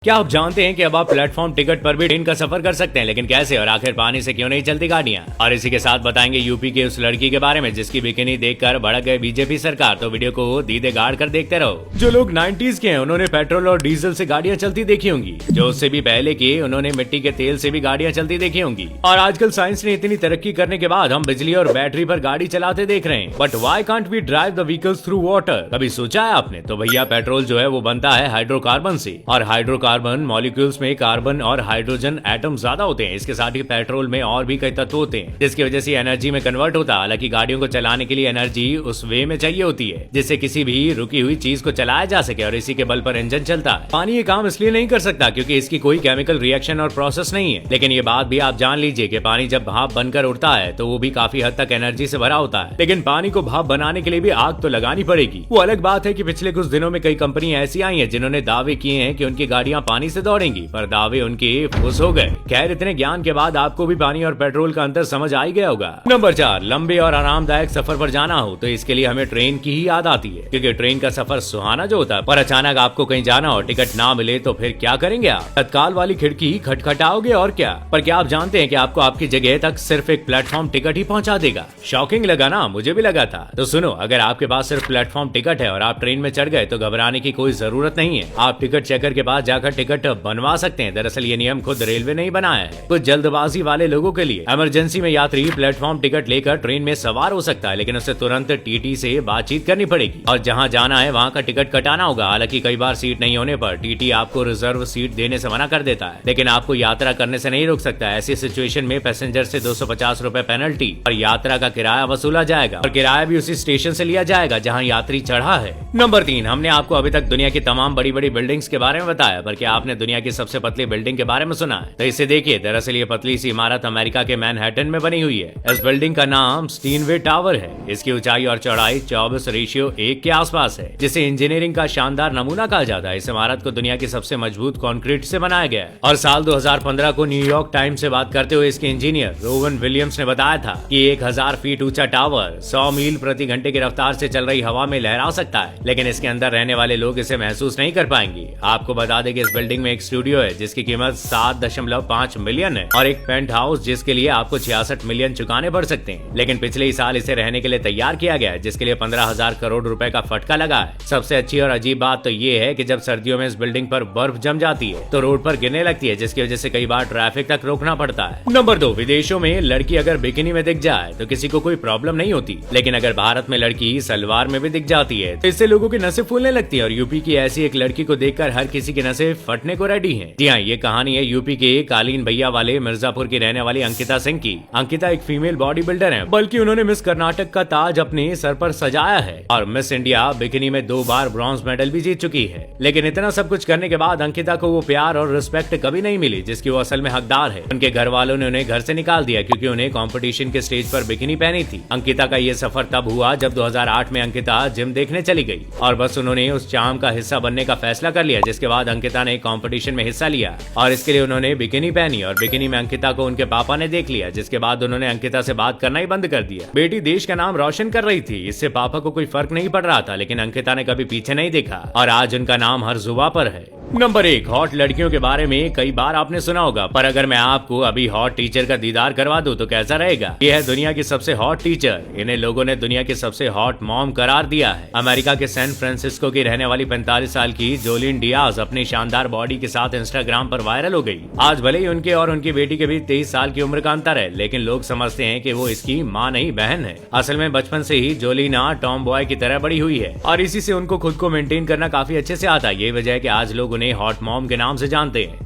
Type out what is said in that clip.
क्या आप जानते हैं कि अब आप प्लेटफॉर्म टिकट पर भी ट्रेन का सफर कर सकते हैं, लेकिन कैसे और आखिर पानी से क्यों नहीं चलती गाड़ियां। और इसी के साथ बताएंगे यूपी के उस लड़की के बारे में जिसकी बिकिनी देखकर भड़क गए बीजेपी सरकार। तो वीडियो को दीदे गाड़ कर देखते रहो। जो लोग 90s के हैं उन्होंने पेट्रोल और डीजल से गाड़ियां चलती देखी होंगी, जो उससे भी पहले के उन्होंने मिट्टी के तेल से भी गाड़ियां चलती देखी होंगी। और आजकल साइंस ने इतनी तरक्की करने के बाद हम बिजली और बैटरी पर गाड़ी चलाते देख रहे हैं। But why can't we drive the vehicles through water? कभी सोचा है आपने? तो भैया पेट्रोल जो है वो बनता है हाइड्रोकार्बन से, और हाइड्रोकार्बन मॉलिक्यूल में कार्बन और हाइड्रोजन एटम ज्यादा होते हैं। इसके साथ ही पेट्रोल में और भी कई तत्व होते हैं जिसकी वजह से एनर्जी में कन्वर्ट होता है। हालांकि गाड़ियों को चलाने के लिए एनर्जी उस वे में चाहिए होती है जिससे किसी भी रुकी हुई चीज को चलाया जा सके, और इसी के बल पर इंजन चलता है। पानी ये काम इसलिए नहीं कर सकता क्योंकि इसकी कोई केमिकल रिएक्शन और प्रोसेस नहीं है। लेकिन ये बात भी आप जान लीजिए कि पानी जब भाप बनकर उड़ता है तो वो भी काफी हद तक एनर्जी से भरा होता है। लेकिन पानी को भाप बनाने के लिए भी आग तो लगानी पड़ेगी। वो अलग बात है कि पिछले कुछ दिनों में कई कंपनी ऐसी आई है जिन्होंने दावे किए हैं कि उनकी गाड़ियां पानी से दौड़ेंगी, पर दावे उनके फुस हो गए। खैर, इतने ज्ञान के बाद आपको भी पानी और पेट्रोल का अंतर समझ आ ही गया होगा। नंबर 4, लंबे और आरामदायक सफर पर जाना हो तो इसके लिए हमें ट्रेन की ही याद आती है, क्योंकि ट्रेन का सफर सुहाना जो होता है। पर अचानक आपको कहीं जाना और टिकट ना मिले तो फिर क्या करेंगे आप? तत्काल वाली खिड़की खटखटाओगे और क्या। पर क्या आप जानते हैं कि आपको आपकी जगह तक सिर्फ एक प्लेटफॉर्म टिकट ही पहुंचा देगा। शॉकिंग लगा ना? मुझे भी लगा था। तो सुनो, अगर आपके पास सिर्फ प्लेटफॉर्म टिकट है और आप ट्रेन में चढ़ गए तो घबराने की कोई जरूरत नहीं है। आप टिकट चेकर के पास जाकर टिकट बनवा सकते हैं। दरअसल ये नियम खुद रेलवे नहीं बनाया है, कुछ जल्दबाजी वाले लोगों के लिए। इमरजेंसी में यात्री प्लेटफॉर्म टिकट लेकर ट्रेन में सवार हो सकता है, लेकिन उसे तुरंत टीटी से बातचीत करनी पड़ेगी और जहां जाना है वहां का टिकट कटाना होगा। हालांकि कई बार सीट नहीं होने पर टीटी आपको रिजर्व सीट देने से मना कर देता है, लेकिन आपको यात्रा करने से नहीं रोक सकता। ऐसी सिचुएशन में पैसेंजर से 250 रुपए पेनल्टी और यात्रा का किराया वसूला जाएगा, और किराया भी उसी स्टेशन से लिया जाएगा जहाँ यात्री चढ़ा है। नंबर 3, हमने आपको अभी तक दुनिया की तमाम बड़ी बड़ी बिल्डिंग्स के बारे में बताया, पर क्या आपने दुनिया की सबसे पतली बिल्डिंग के बारे में सुना है? तो इसे देखिए। दरअसल ये पतली सी इमारत अमेरिका के मैनहट्टन में बनी हुई है। इस बिल्डिंग का नाम स्टीनवे टावर है। इसकी ऊंचाई और चौड़ाई 24:1 के आसपास है, जिसे इंजीनियरिंग का शानदार नमूना कहा जाता है। इस इमारत को दुनिया की सबसे मजबूत कंक्रीट से बनाया गया है, और साल 2015 को न्यूयॉर्क टाइम्स से बात करते हुए इसके इंजीनियर रोवन विलियम्स ने बताया था कि 1000 फीट ऊंचा टावर 100 मील प्रति घंटे की रफ्तार से चल रही हवा में लहरा सकता है, लेकिन इसके अंदर रहने वाले लोग इसे महसूस नहीं कर पाएंगे। आपको बता दें कि इस बिल्डिंग में एक स्टूडियो है जिसकी कीमत 7.5 मिलियन है, और एक पेंट हाउस जिसके लिए आपको 66 मिलियन चुकाने पड़ सकते हैं। लेकिन पिछले ही साल इसे रहने के लिए तैयार किया गया है, जिसके लिए 15,000 करोड़ रुपए का फटका लगा है। सबसे अच्छी और अजीब बात तो ये है कि जब सर्दियों में इस बिल्डिंग पर बर्फ जम जाती है तो रोड पर गिरने लगती है, जिसकी वजह से कई बार ट्रैफिक तक रोकना पड़ता है। नंबर 2, विदेशों में लड़की अगर बिकिनी में दिख जाए तो किसी को कोई प्रॉब्लम नहीं होती, लेकिन अगर भारत में लड़की सलवार में भी दिख जाती है तो इससे लोगों की नसें फूलने लगती है। और यूपी की ऐसी एक लड़की को देखकर हर किसी की नसें फटने को रेडी है। जी हाँ, ये कहानी है यूपी के कालीन भैया वाले मिर्जापुर की रहने वाली अंकिता सिंह की। अंकिता एक फीमेल बॉडी बिल्डर है, बल्कि उन्होंने मिस कर्नाटक का ताज अपने सर पर सजाया है, और मिस इंडिया बिकिनी में 2 बार ब्रॉन्ज मेडल भी जीत चुकी है। लेकिन इतना सब कुछ करने के बाद अंकिता को वो प्यार और रिस्पेक्ट कभी नहीं मिली जिसकी वो असल में हकदार है। उनके घर वालों ने उन्हें घर से निकाल दिया क्योंकि उन्हें कंपटीशन के स्टेज पर बिकिनी पहनी थी। अंकिता का ये सफर तब हुआ जब 2008 में अंकिता जिम देखने चली गई, और बस उन्होंने उस चाम का हिस्सा बनने का फैसला कर लिया। जिसके बाद अंकिता ने कंपटीशन में हिस्सा लिया और इसके लिए उन्होंने बिकिनी पहनी, और बिकिनी में अंकिता को उनके पापा ने देख लिया, जिसके बाद उन्होंने अंकिता से बात करना ही बंद कर दिया। बेटी देश का नाम रोशन कर रही थी, इससे पापा को कोई फर्क नहीं पड़ रहा था, लेकिन अंकिता ने कभी पीछे नहीं देखा और आज उनका नाम हर जुबान पर है। नंबर 1, हॉट लड़कियों के बारे में कई बार आपने सुना होगा, पर अगर मैं आपको अभी हॉट टीचर का दीदार करवा दूं तो कैसा रहेगा? ये है दुनिया की सबसे हॉट टीचर। इन्हें लोगों ने दुनिया की सबसे हॉट मॉम करार दिया है। अमेरिका के सैन फ्रांसिस्को की रहने वाली 45 साल की जोलिन डियाज अपनी शानदार बॉडी के साथ इंस्टाग्राम पर वायरल हो गई। आज भले ही उनके और उनकी बेटी के बीच 23 साल की उम्र का अंतर है, लेकिन लोग समझते हैं कि वो इसकी माँ नहीं बहन है। असल में बचपन से ही जोलिना टॉम बॉय की तरह बड़ी हुई है, और इसी से उनको खुद को मेंटेन करना काफी अच्छे से आता है। ये वजह है कि आज लोग उन्हें हॉट मॉम के नाम से जानते हैं।